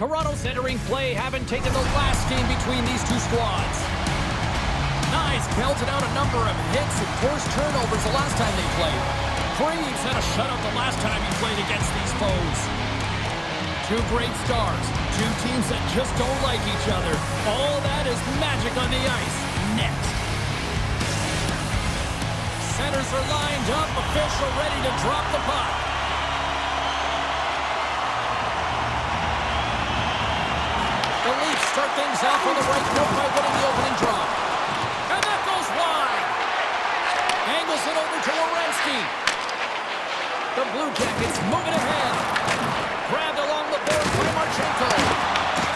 Toronto's entering play, having taken the last game between these two squads. Nice, belted out a number of hits and forced turnovers the last time they played. Freeze had a shutout the last time he played against these foes. Two great stars, two teams that just don't like each other. All that is magic on the ice. Next. Centers are lined up, official ready to drop the puck. The Leafs start things off on the right note by winning the opening draw. And that goes wide. Angles it over to Werenski. The Blue Jackets moving ahead. Grabbed along the board by Marchenko.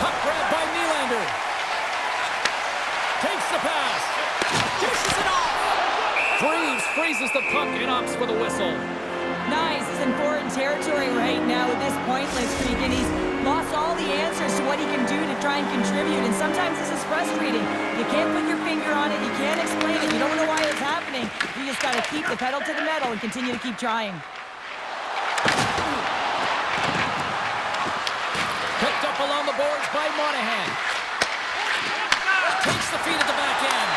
Puck grabbed by Nylander. Takes the pass. Dishes it off. Freezes the puck and opts for the whistle. Nice. He's in foreign territory right now with this pointless streak, and he's lost all the answers to what he can do to try and contribute, and sometimes this is frustrating. You can't put your finger on it. You can't explain it. You don't know why it's happening. You just got to keep the pedal to the metal and continue to keep trying. Picked up along the boards by Monahan. Takes the feed at the back end.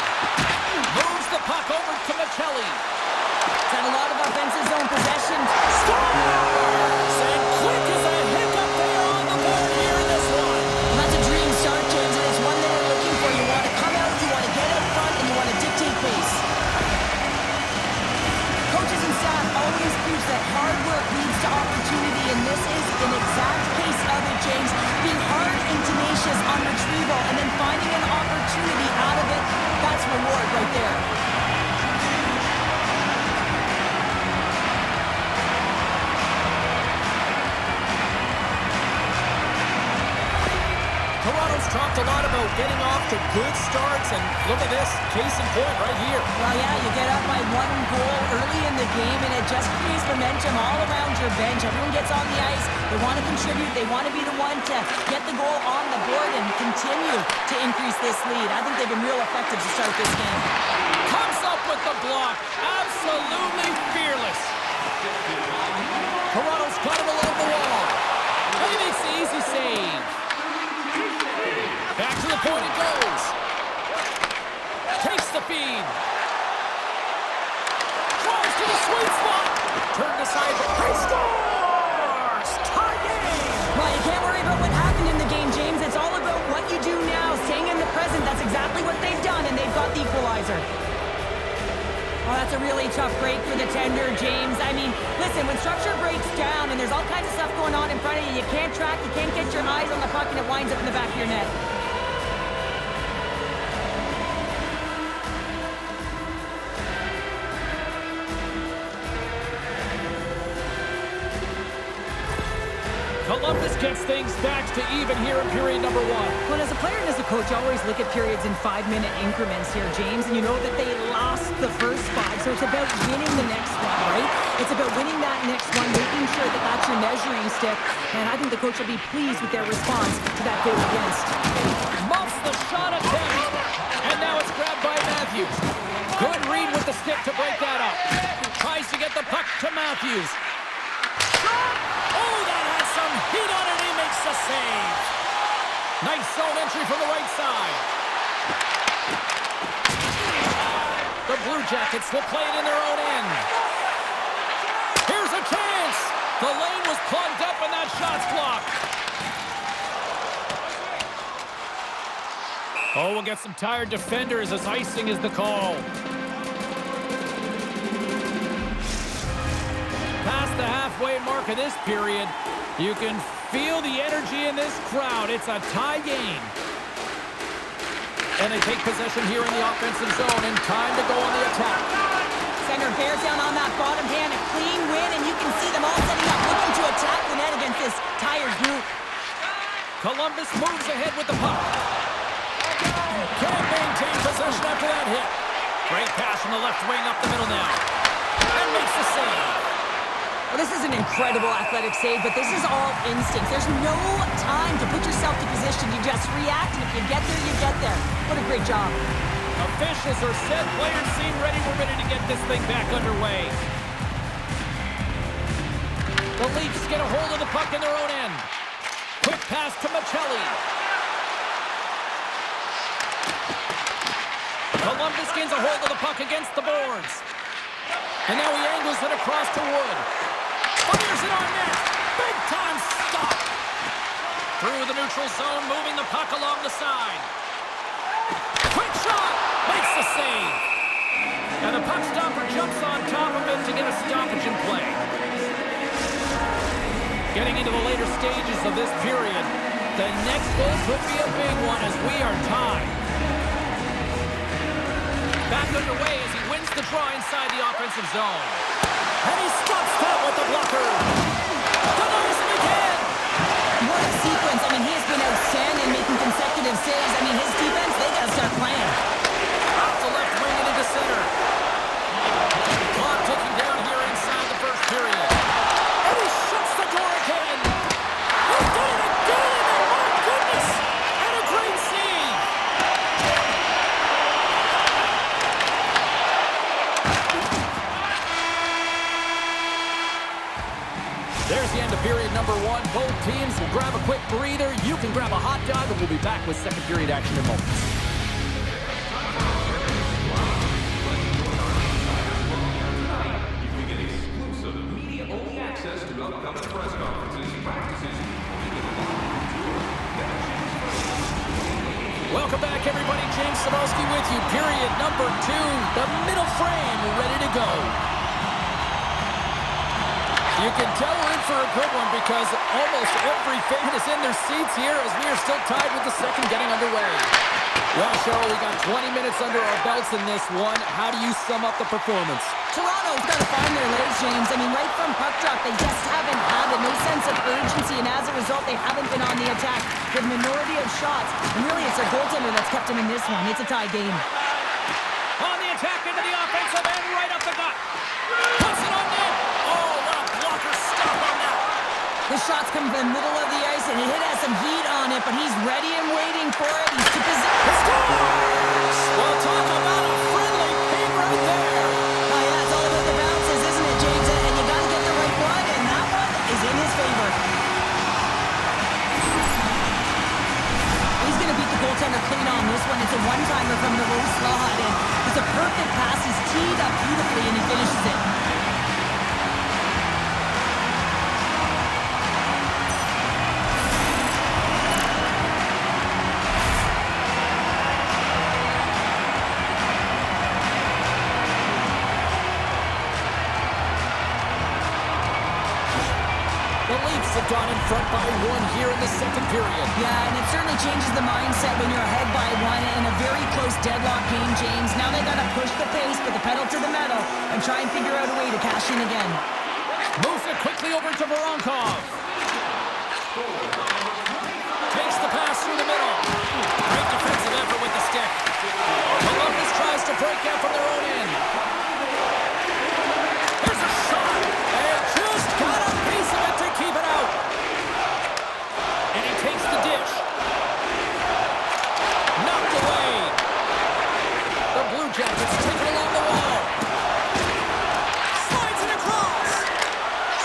Moves the puck over to Chel. He's had a lot of offensive zone possession. Scores! And quick as a hiccup there on the board here in this one. And that's a dream start, James, and it's one that we're looking for. You want to come out, you want to get out front, and you want to dictate pace. Coaches and staff always preach that hard work leads to opportunity, and this is an exact case of it, James. Being hard and tenacious on retrieval and then finding an opportunity out of it, that's reward right there. Toronto's talked a lot about getting off to good starts, and look at this, case in point right here. Well, yeah, you get up by 1 goal early in the game, and it just creates momentum all around your bench. Everyone gets on the ice. They want to contribute. They want to be the one to get the goal on the board and continue to increase this lead. I think they've been real effective to start this game. Comes up with the block. Absolutely fearless. Toronto's got him along the wall. And he makes the easy save. Back to the point it goes. Takes the feed. Drives to the sweet spot. Turned aside. He scores! Tie game! Well, you can't worry about what happened in the game, James. It's all about what you do now, staying in the present. That's exactly what they've done, and they've got the equalizer. Oh, that's a really tough break for the tender, James. I mean, listen, when structure breaks down and there's all kinds of stuff going on in front of you, you can't track, you can't get your eyes on the puck, and it winds up in the back of your net. Columbus gets things back to even here in period number 1. Well, as a player and as a coach, I always look at periods in 5-minute increments here, James, and you know that they lost the first 5, so it's about winning the next one, right? It's about winning that next one, making sure that that's your measuring stick, and I think the coach will be pleased with their response to that goal against. Muffs the shot attempt, and now it's grabbed by Matthews. Good read with the stick to break that up. Tries to get the puck to Matthews. Oh, that has some heat on it. He makes the save. Nice zone entry from the right side. The Blue Jackets will play it in their own end. Here's a chance. The lane was plugged up and that shot's blocked. Oh, we'll get some tired defenders as icing is the call. Past the halfway mark of this period, you can feel the energy in this crowd. It's a tie game. And they take possession here in the offensive zone, and time to go on the attack. Center bears down on that bottom hand, a clean win, and you can see them all setting up, looking to attack the net against this tired group. Columbus moves ahead with the puck. Can't maintain possession after that hit. Great pass from the left wing up the middle now. And makes the save. Well, this is an incredible athletic save, but this is all instinct. There's no time to put yourself to position. You just react, and if you get there, you get there. What a great job. Officials are set. Players seem ready. We're ready to get this thing back underway. The Leafs get a hold of the puck in their own end. Quick Puck pass to Chel. Columbus gains a hold of the puck against the boards. And now he angles it across to Wood. Fires it on net. Big time stop. Through the neutral zone, moving the puck along the side. Quick shot. Makes the save. And the puck stopper jumps on top of it to get a stoppage in play. Getting into the later stages of this period, the next goal could be a big one as we are tied. Back underway as he wins the draw inside the offensive zone. And he stops that with the blocker. Denies him again. What a sequence. I mean, he has been outstanding making consecutive saves. I mean, his defense, they got to start playing. Off the left wing and into center. Clock ticking down here inside the first period. And he shuts the door again. He did it again. My goodness. And a great save. There's the end of period number one. Both teams will grab a quick breather. You can grab a hot dog, and we'll be back with second period action in moments. Welcome back, everybody. James Cebulski with you. Period number two. The middle frame ready to go. You can tell we're in for a good one because almost every fan is in their seats here as we are still tied with the second getting underway. Well, Cheryl, we got 20 minutes under our belts in this one. How do you sum up the performance? Toronto's got to find their legs, James. I mean, right from puck drop, they just haven't had it. No sense of urgency, and as a result, they haven't been on the attack. The minority of shots, and really it's their goaltender that's kept them in this one. It's a tie game. On the attack into the offensive end, right up the gut. Puts it on net. Oh, what a blocker stop on that. The shots come from the middle of the ice, and it has some heat on it, but he's ready and waiting for it. He's to position. Scores! Well, talk about a friendly ping right there. Oh, yeah, it's all about the bounces, isn't it, James? And you got to get the right one, and that one is in his favor. He's going to beat the goaltender clean on this one. It's a one-timer from the low slot, and it's a perfect pass. He's teed up beautifully, and he finishes it. Have gone in front by one here in the second period. Yeah, and it certainly changes the mindset when you're ahead by one in a very close deadlock game, James. Now they got to push the pace, put the pedal to the metal, and try and figure out a way to cash in again. Moves it quickly over to Voronkov. Takes the pass through the middle. Great defensive effort with the stick. Columbus tries to break out from their own end. Here's a shot. And just got a piece of it to keep it out. And he takes the dish. Knocked away. The Blue Jackets take it along the wall. Slides it across.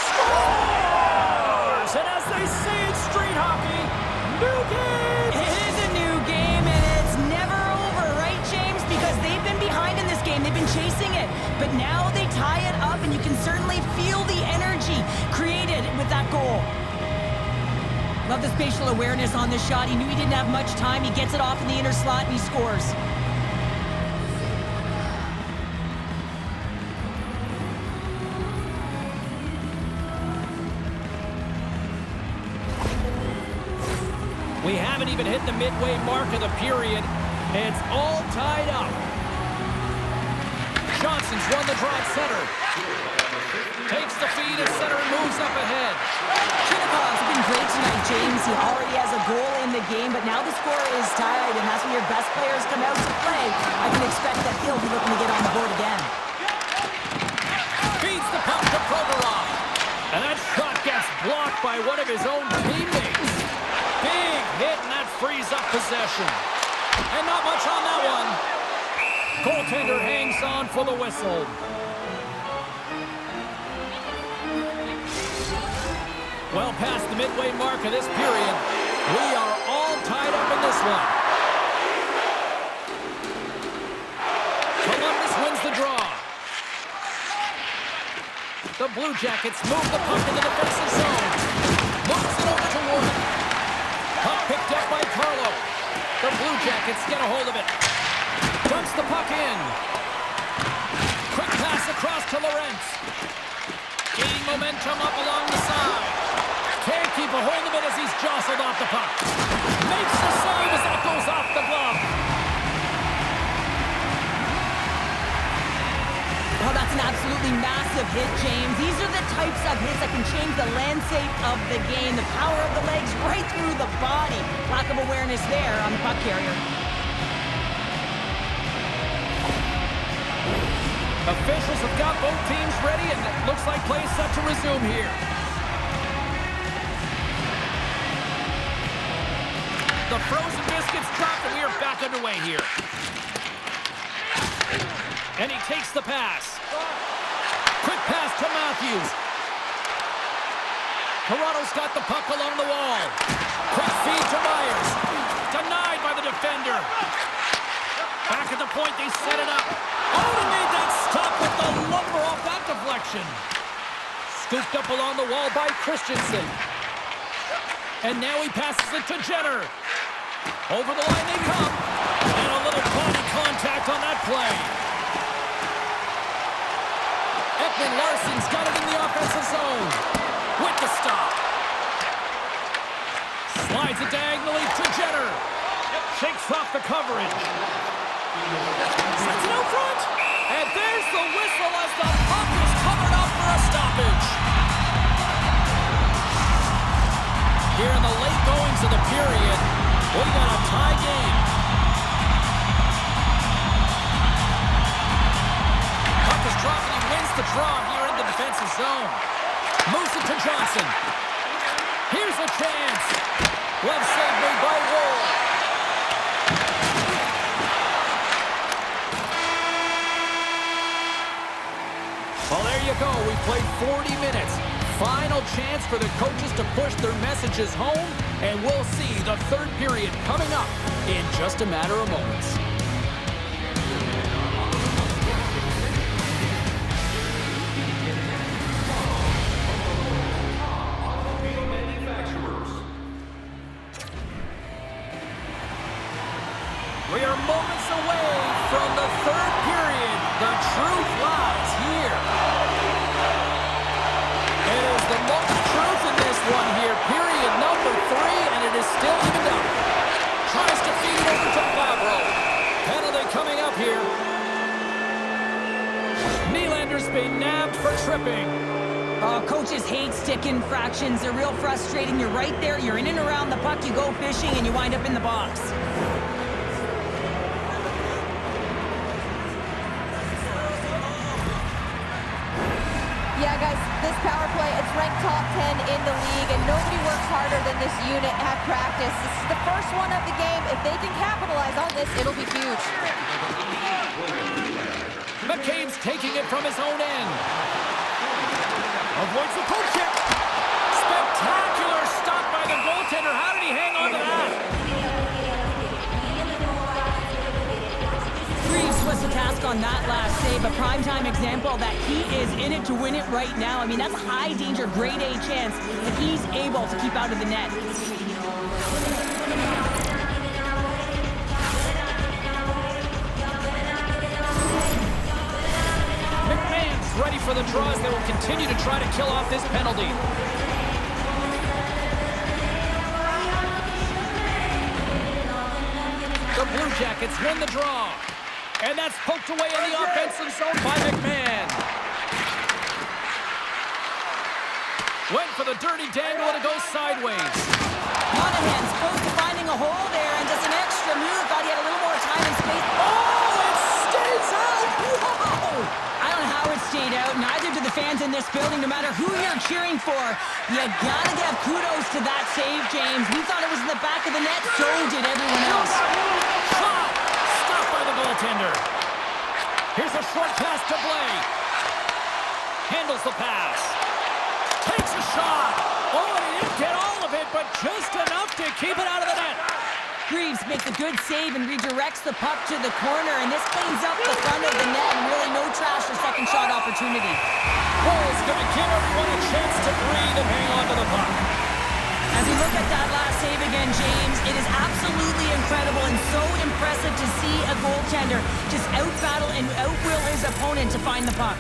Scores! And as they say in street hockey, new game! It is a new game, and it's never over, right, James? Because they've been behind in this game. They've been chasing it. But now they tie it up, and you can certainly feel the energy created with that goal. Love the spatial awareness on this shot. He knew he didn't have much time. He gets it off in the inner slot, and he scores. We haven't even hit the midway mark of the period. It's all tied up. Johnson's won the draw at center. Takes the feed at center and moves up ahead. Chinakov's been great tonight, James. He already has a goal in the game, but now the score is tied, and that's when your best players come out to play. I can expect that he'll be looking to get on the board again. Feeds the puck to Provorov. And that shot gets blocked by one of his own teammates. Big hit, and that frees up possession. And not much on that one. Goaltender hangs on for the whistle. Well past the midway mark of this period. We are all tied up in this one. Columbus wins the draw. The Blue Jackets move the puck in the defensive zone. Moves it over to Warren. Puck picked up by Carlo. The Blue Jackets get a hold of it. Dumps the puck in. Quick pass across to Lorentz. Gaining momentum up along the side. Can't keep a hold of it as he's jostled off the puck. Makes the save as that goes off the glove. Oh, that's an absolutely massive hit, James. These are the types of hits that can change the landscape of the game. The power of the legs right through the body. Lack of awareness there on the puck carrier. Officials have got both teams ready, and it looks like play is set to resume here. The frozen biscuits drop, and we are back underway here. And he takes the pass. Quick pass to Matthews. Toronto's got the puck along the wall. Quick feed to Myers. Denied by the defender. Back at the point, they set it up. Oh, he made that stop with the lumber off that deflection. Scooped up along the wall by Christensen. And now he passes it to Jenner. Over the line they come. And a little body contact on that play. Ekman Larsson's got it in the offensive zone. With the stop. Slides it diagonally to Jenner. Shakes off the coverage. Sets it out front. And there's the whistle as the puck is covered up for a stoppage. Here in the late goings of the period, we got a tie game. Puck is dropped and he wins the draw here in the defensive zone. Moves it to Johnson. Here's a chance. Glove save made by Wool. Well, there you go. We played 40 minutes. Final chance for the coaches to push their messages home, and we'll see the third period coming up in just a matter of moments. We are moments away from the third period. The truth lies here. It is the most truth in this one here. Period number 3, and it is still evened up. Tries to feed it over to Favreau. Penalty coming up here. Nylander's been nabbed for tripping. Oh, coaches hate stick infractions. They're real frustrating. You're right there. You're in and around the puck. You go fishing, and you wind up in the box. Yeah, guys, this power play, it's ranked top 10 in the league, and nobody works harder than this unit at practice. This is the first one of the game. If they can capitalize on this, it'll be huge. McCabe's taking it from his own end. Avoids the poke check. Spectacular stop by the goaltender. How did he hang on to that? Swiss a task on that last save, a primetime example that he is in it to win it right now. I mean, that's a high danger, grade A chance that he's able to keep out of the net. McMahon's ready for the draws. They will continue to try to kill off this penalty. The Blue Jackets win the draw. And that's poked away in the offensive zone by McMahon. Went for the dirty dangle and it goes sideways. Monahan's close to finding a hole there and just an extra move. Thought he had a little more time and space. Oh, it stays out! Whoa! I don't know how it stayed out. Neither do the fans in this building, no matter who you're cheering for. You gotta give kudos to that save, James. We thought it was in the back of the net. So did everyone else. Shot! Stopped by the goaltender. Here's a short pass to Blake. Handles the pass. Takes a shot. Oh, he didn't get all of it, but just enough to keep it out of the net. Greaves makes a good save and redirects the puck to the corner, and this cleans up the front of the net, and really no trash for second shot opportunity. Ball's going to give everyone a chance to breathe and hang on to the puck. As we look at that last save again, James, it is absolutely incredible and so impressive to see a goaltender just out-battle and out-will his opponent to find the puck.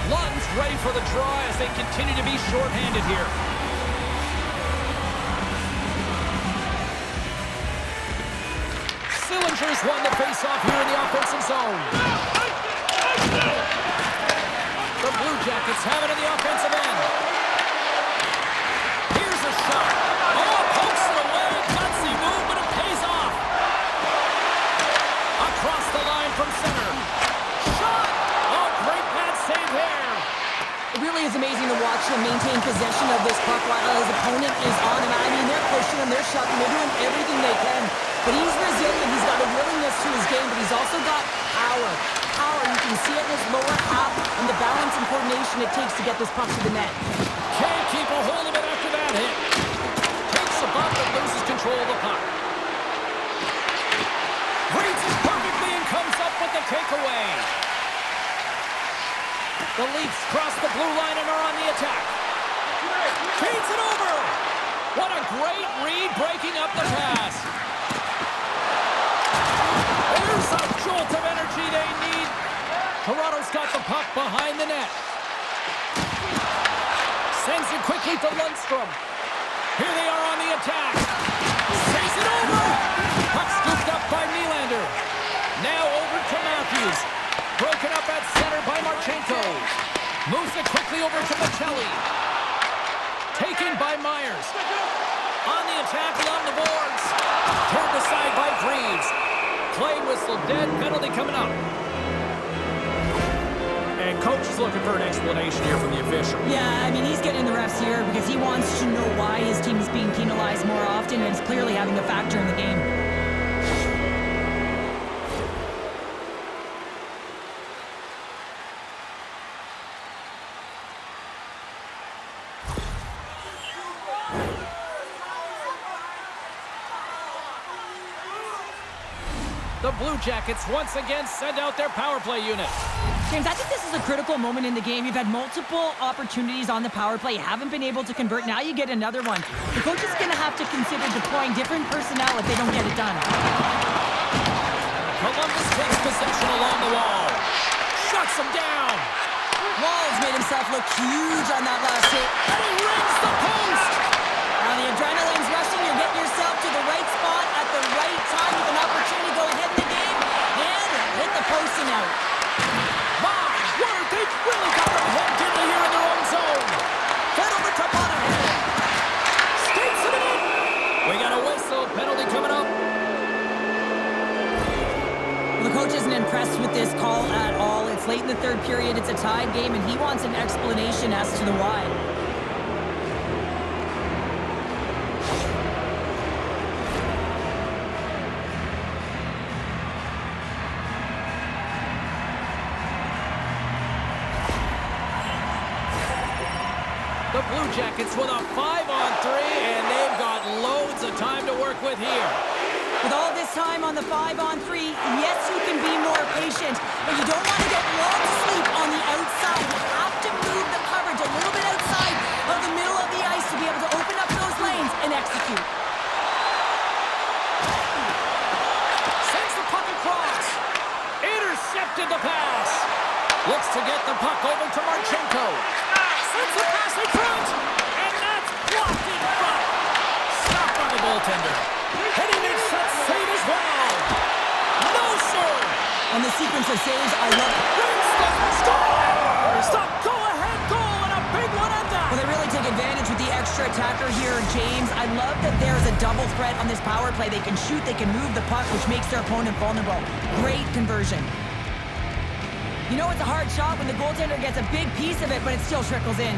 Lund's ready for the draw as they continue to be shorthanded here. Sillinger's won the face-off here in the offensive zone. The Blue Jackets have it in the offensive end. Here's a shot. Oh, pokes it away. Gutsy move, but it pays off. Across the line from center. Shot. Oh, great pad save there. It really is amazing to watch him maintain possession of this puck while his opponent is on him. I mean, they're pushing him, they're shoving, they're doing everything they can. But he's resilient, he's got a willingness to his game, but he's also got power. You can see it in his lower half and the balance and coordination it takes to get this puck to the net. Can't keep a hold of it after that hit. Takes a bump and loses control of the puck. Reads it perfectly and comes up with the takeaway. The Leafs cross the blue line and are on the attack. Feeds it over. What a great read breaking up the pass. There's a jolt of energy they need. Toronto's got the puck behind the net. Sends it quickly to Lundstrom. Here they are on the attack. Saves it over. Puck scooped up by Nylander. Now over to Matthews. Broken up at center by Marchenko. Moves it quickly over to Bocelli. Taken by Myers. On the attack along the boards. Turned aside by Greaves. Play whistle dead. Penalty coming up. And coach is looking for an explanation here from the official. Yeah, I mean, he's getting the refs here because he wants to know why his team is being penalized more often, and it's clearly having a factor in the game. The Blue Jackets once again send out their power play unit. James, I think this is a critical moment in the game. You've had multiple opportunities on the power play. You haven't been able to convert. Now you get another one. The coach is going to have to consider deploying different personnel if they don't get it done. Columbus takes possession along the wall. Shuts him down. Wall's made himself look huge on that last hit. And he rings the post. Now the adrenaline's rushing. You're getting yourself to the right spot at the right time with an opportunity to go ahead in the game. And hit the post and out. My word, they've really got them hemmed in here in their own zone. Fed over to Monahan. Skates it in. We got a whistle. Penalty coming up. The coach isn't impressed with this call at all. It's late in the third period. It's a tied game, and he wants an explanation as to the why. The Blue Jackets with a 5-on-3, and they've got loads of time to work with here. With all this time on the 5-on-3, yes, you can be more patient, but you don't want to get long sleep on the outside. You have to move the coverage a little bit outside of the middle of the ice to be able to open up those lanes and execute. Sends the puck across. Intercepted the pass. Looks to get the puck over to Marchenko. Sends the pass in front. And that's blocked in front. Stopped by the goaltender. And he makes that save as well. No, sir. On the sequence of saves, I love it. Stop. Go-ahead goal and a big one at that. Well, they really take advantage with the extra attacker here, James. I love that there's a double threat on this power play. They can shoot, they can move the puck, which makes their opponent vulnerable. Great conversion. You know it's a hard shot when the goaltender gets a big piece of it, but it still trickles in.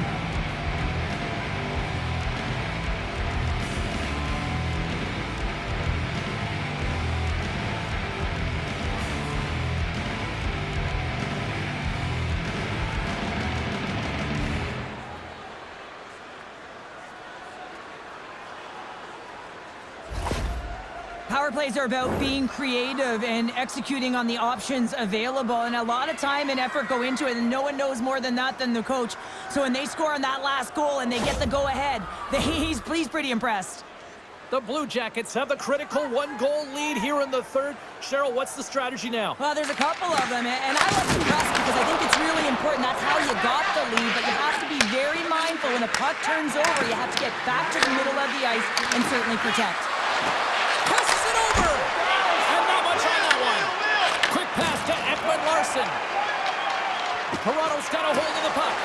Power plays are about being creative and executing on the options available, and a lot of time and effort go into it, and no one knows more than that than the coach. So when they score on that last goal and they get the go-ahead, he's pretty impressed. The Blue Jackets have the critical one-goal lead here in the third. Cheryl, what's the strategy now? Well, there's a couple of them, and I like to press because I think it's really important. That's how you got the lead, but you have to be very mindful. When a puck turns over, you have to get back to the middle of the ice and certainly protect. Passes it over! And not much on that one. Quick pass to Ekman Larson. Toronto's got a hold of the puck.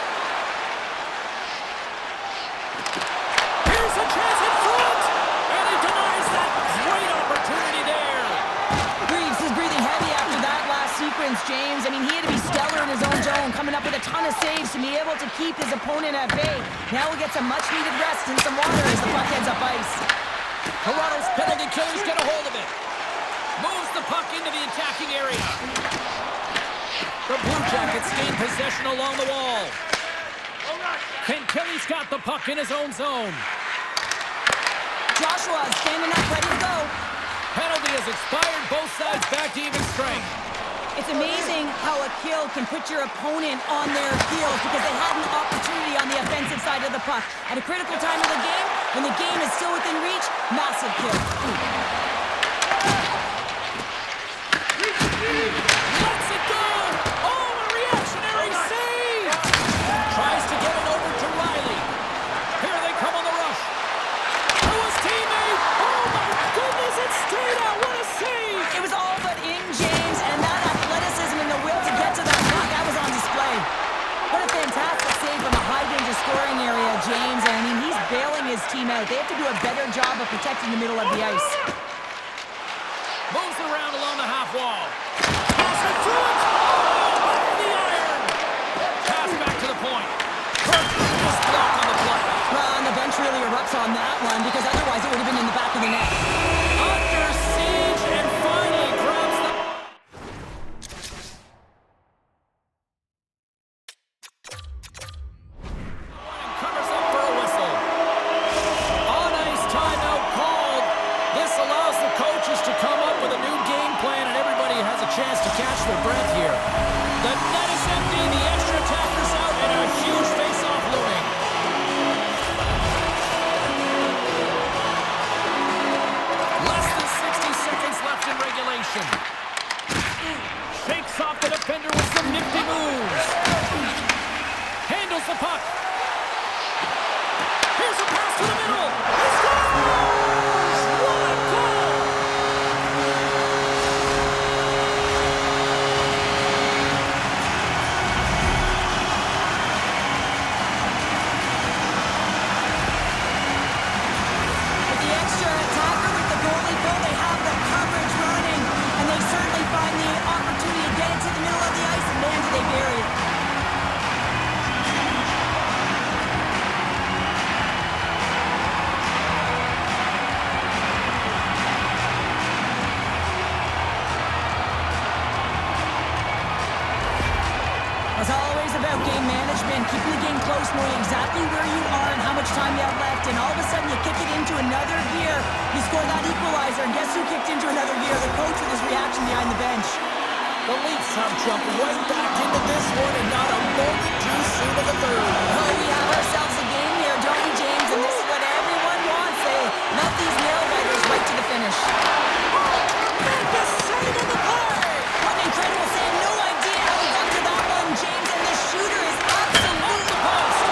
Here's a chance in front! And he denies that great opportunity there. Reeves is breathing heavy after that last sequence, James. I mean, he had to be stellar in his own zone, coming up with a ton of saves to be able to keep his opponent at bay. Now he gets some much-needed rest and some water as the puck heads up ice. Toronto's penalty killers get a hold of it. Moves the puck into the attacking area. The Blue Jackets gain possession along the wall. Kelly's got the puck in his own zone. Joshua standing up, ready to go. Penalty has expired. Both sides back to even strength. It's amazing how a kill can put your opponent on their heels because they had an opportunity on the offensive side of the puck. At a critical time of the game, when the game is still within reach, massive kill. Lets it go! Oh, a reactionary save! Tries to get it over to Riley. Here they come on the rush. To his teammate! Oh my goodness, it stayed out! What a save! It was all but in, James, and that athleticism and the will to get to that puck, that was on display. What a fantastic save from a high-danger scoring area, James. I mean, he's bailing his team out. They have to do a better job of protecting the middle of the ice. Moves it around along the half wall. Pass it through it! Oh, under the iron! Pass back to the point. Perfect block on the play. Well, and the bench really erupts on that one because otherwise it would have been in the back of the net. Under siege and finally grabs the... And covers up for a whistle. On-ice timeout called. This allows the coaches to come up with a new game plan, and everybody has a chance to catch their breath here. The net is empty, the extra attacker's out, and a huge face-off looming. Less than 60 seconds left in regulation. Shakes off the defender with some nifty moves. Handles the puck. Here's a pass to the middle. He scores! What a goal! With the extra attacker with the goalie goal, they have the coverage running, and they certainly find the opportunity to get it to the middle of the ice, and man, do they bury it. It's always about game management, keeping the game close, knowing exactly where you are and how much time you have left, and all of a sudden you kick it into another gear. You score that equalizer, and guess who kicked into another gear? The coach with his reaction behind the bench. The Leafs have jumped right back into this one, and not a moment too soon in the third. Oh, we have ourselves a game here, don't we, James? And this is what everyone wants. They love these nail-biters right to the finish. And the save of the play! What an incredible save. No idea how he got to that one, James, and the shooter is absolutely post.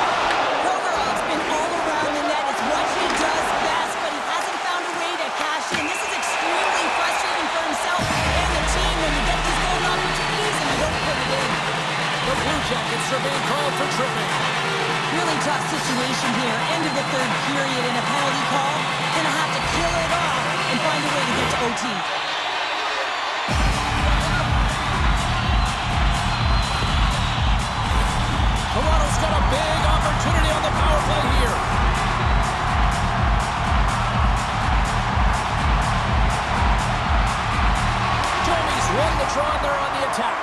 Provorov's been all around the net. It's what he does best, but he hasn't found a way to cash in. This is extremely frustrating for himself and the team when you get these goal opportunities and you don't put it in. The Blue Jackets are being called for tripping. Really tough situation here. End of the third period and a penalty call. Gonna have to kill it off and find a way to get to OT. Toronto's got a big opportunity on the power play here. Joey's won the draw, and they're on the attack.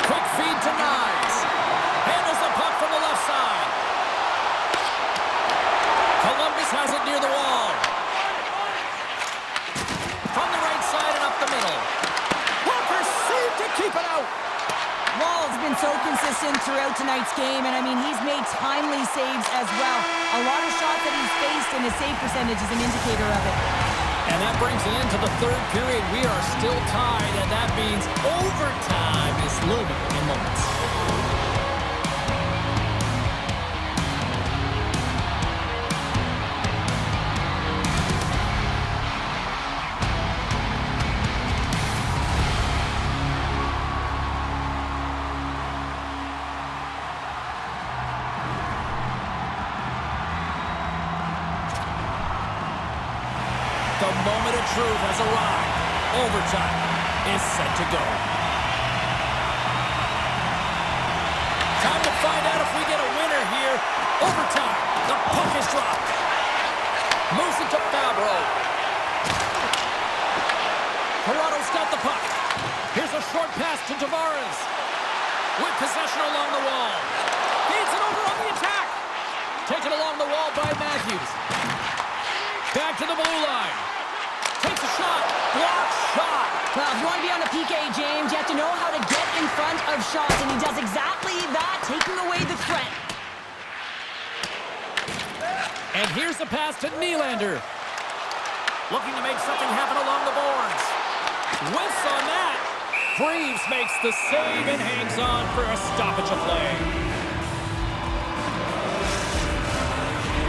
Quick feed to Nyes. Handles the puck from the left side. Columbus has it near the wall. been so consistent throughout tonight's game, and I mean, he's made timely saves as well. A lot of shots that he's faced, and his save percentage is an indicator of it. And that brings it into the third period. We are still tied, and that means overtime is looming in moments. The moment of truth has arrived. Overtime is set to go. Time to find out if we get a winner here. Overtime. The puck is dropped. Moves it to Fabro. Toronto's got the puck. Here's a short pass to Tavares. With possession along the wall. Feeds it over on the attack. Taken along the wall by Matthews. Back to the blue line. Takes a shot. Blocked shot. Well, if you want to be on a PK, James, you have to know how to get in front of shots, and he does exactly that, taking away the threat. And here's the pass to Nylander. Looking to make something happen along the boards. Whiffs on that. Freeves makes the save and hangs on for a stoppage of play.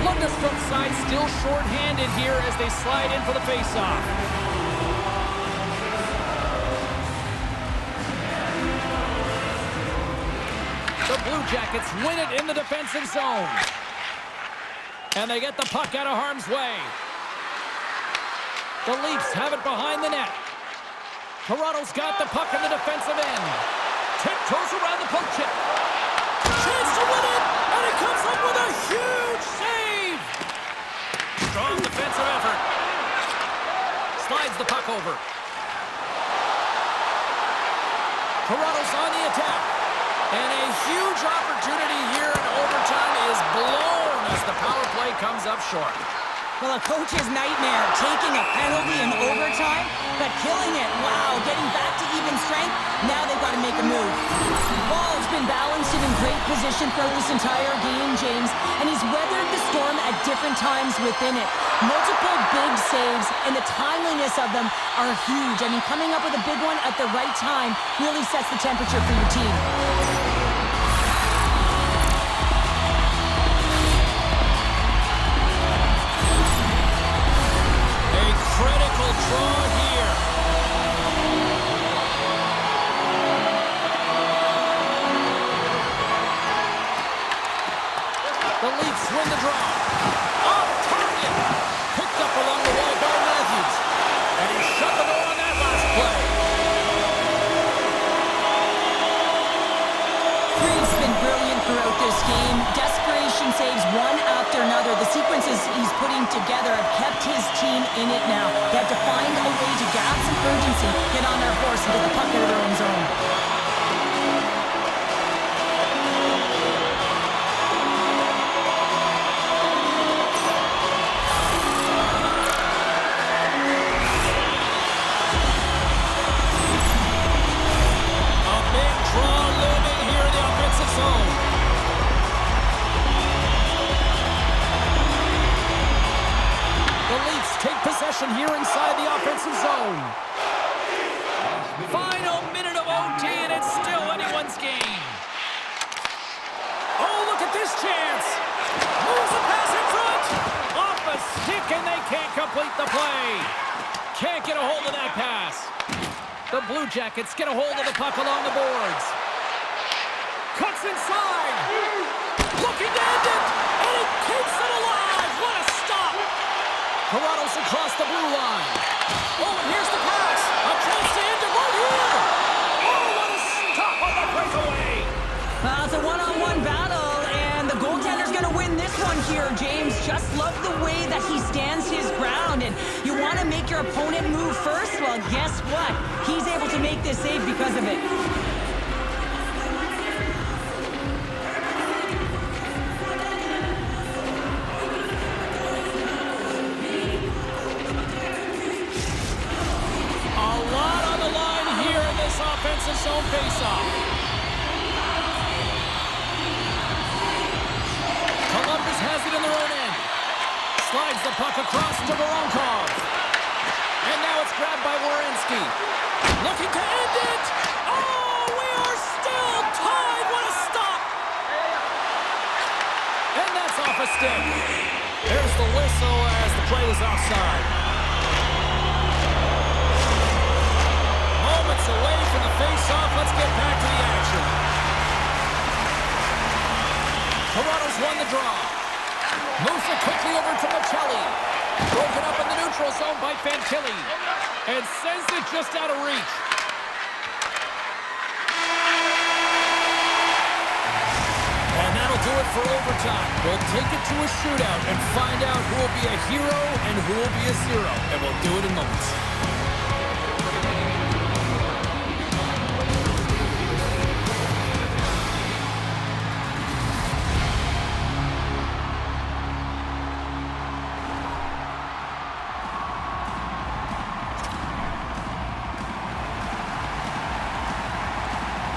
Lundestrom side still short-handed here as they slide in for the face-off. The Blue Jackets win it in the defensive zone. And they get the puck out of harm's way. The Leafs have it behind the net. Toronto's got the puck in the defensive end. Tiptoes around the poke check. Chance to win it, and he comes up with a huge save. Strong defensive effort. Slides the puck over. Toronto's on the attack. And a huge opportunity here in overtime is blown as the power play comes up short. Well, a coach's nightmare, taking a penalty in overtime, but killing it. Wow, getting back to even strength. Now they've got to make a move. Ball's been balanced and in great position throughout this entire game, James, and he's weathered the storm at different times within it. Multiple big saves, and the timeliness of them are huge. I mean, coming up with a big one at the right time really sets the temperature for your team. Critical draw here. The Leafs win the draw. Off target. Picked up along the wall by Matthews. And he shut the door on that last play. Free's been brilliant throughout this game. Desperation saves one after another. The sequences he's putting together have kept his team in it now. They have to find a way to get some urgency, get on their horse, and get the puck out of their own zone. A big draw looming here in the offensive zone. The Leafs take possession here inside the offensive zone. Final minute of OT, and it's still anyone's game. Oh, look at this chance. Moves the pass in front. Off a stick, and they can't complete the play. Can't get a hold of that pass. The Blue Jackets get a hold of the puck along the boards. Cuts inside. Looking to end it, and he keeps it alive. What a stop. Toronto's across the blue line. Oh, and here's the pass. A chance to end it right here. Oh, what a stop on the breakaway. It's a one-on-one battle, and the goaltender's going to win this one here, James. Just love the way that he stands his ground, and you want to make your opponent move first? Well, guess what? He's able to make this save because of it. Offensive zone faceoff. stick. There's the whistle as the play was offside. Moments away from the face-off. Let's get back to the action. Toronto's won the draw. Moves it quickly over to Chel. Broken up in the neutral zone by Fantilli. And sends it just out of reach. And that'll do it for overtime. We'll take it to a shootout and find out who will be a hero and who will be a zero. And we'll do it in moments.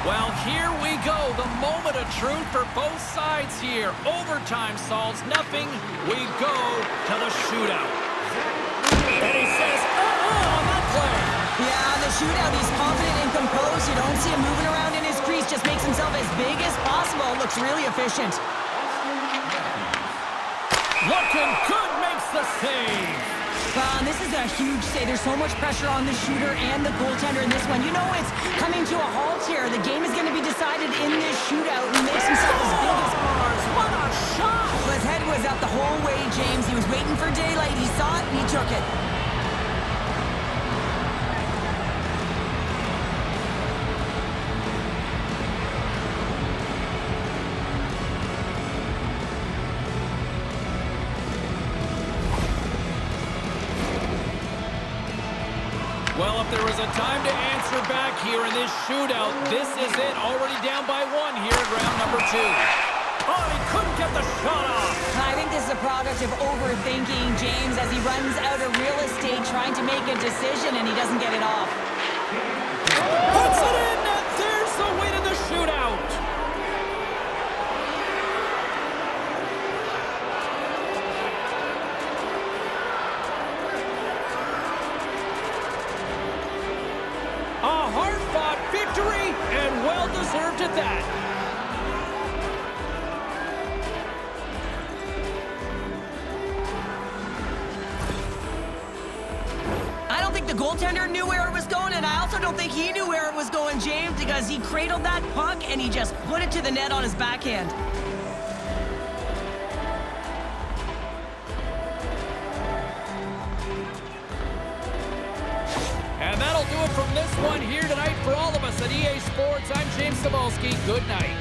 Well, here we go. The moment of truth for both sides here. Overtime solves nothing. We go to the shootout. And he says, on that play. Yeah, the shootout, he's confident and composed. You don't see him moving around in his crease. Just makes himself as big as possible. Looks really efficient. Looking good, makes the save. And this is a huge save. There's so much pressure on the shooter and the goaltender in this one. You know it's coming to a halt here. The game is going to be decided in this shootout. He makes himself as big as bars. What a shot! His head was out the whole way, James. He was waiting for daylight. He saw it and he took it. Well, if there was a time to answer back here in this shootout, this is it. Already down by one here in round number 2. Oh, he couldn't get the shot off. I think this is a product of overthinking, James, as he runs out of real estate trying to make a decision and he doesn't get it off. Puts it in. There's the win in the shootout. A hard-fought victory, and well-deserved at that. I don't think the goaltender knew where it was going, and I also don't think he knew where it was going, James, because he cradled that puck and he just put it to the net on his backhand. And that'll do it from this one here tonight for all of us at EA Sports. I'm James Cebulski. Good night.